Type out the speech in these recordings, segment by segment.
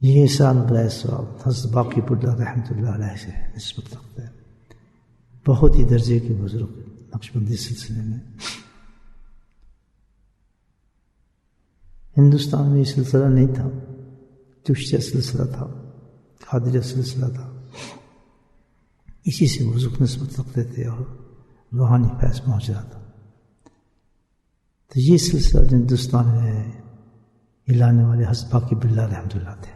یہ احسان برائے ثواب حضرت باقی بلّہ رحمۃ اللہ علیہ سے نسبت رکھتا ہے. بہت ہی درجے کے بزرگ نقشبندی سلسلے میں. ہندوستان میں یہ سلسلہ نہیں تھا، چشتیہ سلسلہ تھا، قادریہ سلسلہ تھا. اسی سے بزرگ نسبت رکھتے تھے اور روحانی فیض پہنچ رہا تھا. تو یہ سلسلہ جو ہندوستان میں لانے والے حضرت باقی بلّہ رحمۃ اللہ تھے.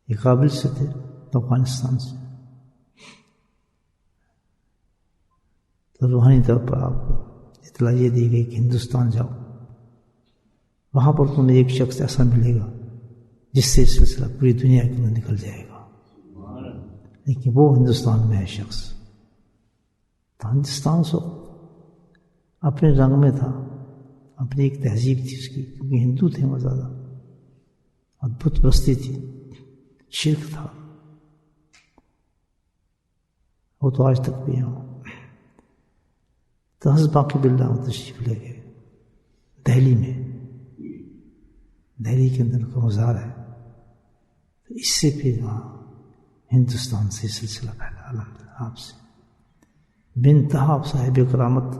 یہ کابل سے تھے، افغانستان سے. تو روحانی طور پر آپ کو اطلاع یہ دی گئی کہ ہندوستان جاؤ، وہاں پر تمہیں ایک شخص ایسا ملے گا جس سے سلسلہ پوری دنیا کے اندر نکل جائے گا. لیکن وہ ہندوستان میں ہے شخص. تو ہندوستان سو اپنے رنگ میں تھا، اپنی ایک تہذیب تھی اس کی، کیونکہ ہندو تھے وہ زیادہ، اور بت پرستی تھی، شرک تھا. وہ تو آج تک بھی ہیں. تو حضرت باقی بلّہ تشریف لے گئے دہلی میں. دہلی کے اندر کا مزار ہے. تو اس سے پھر وہاں ہندوستان سے سلسلہ پھیلا الحمدللہ. آپ سے بے انتہا صاحب کرامت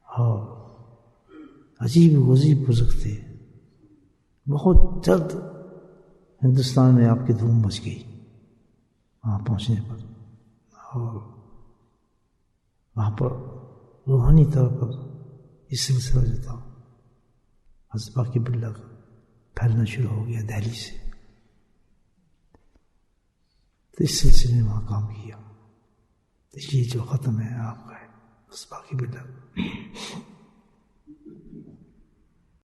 اور عجیب و غریب بزرگ تھے. بہت جلد ہندوستان میں آپ کی دھوم مچ گئی وہاں پہنچنے پر، اور وہاں پر روحانی طور پر یہ سلسلہ جو تھا حضرت باقی بلّہ کا پھیلنا شروع ہو گیا دہلی سے. تو اس سلسلے میں وہاں کام کیا. تو یہ جو ختم ہے آپ کا ہے حضرت باقی بلّہ.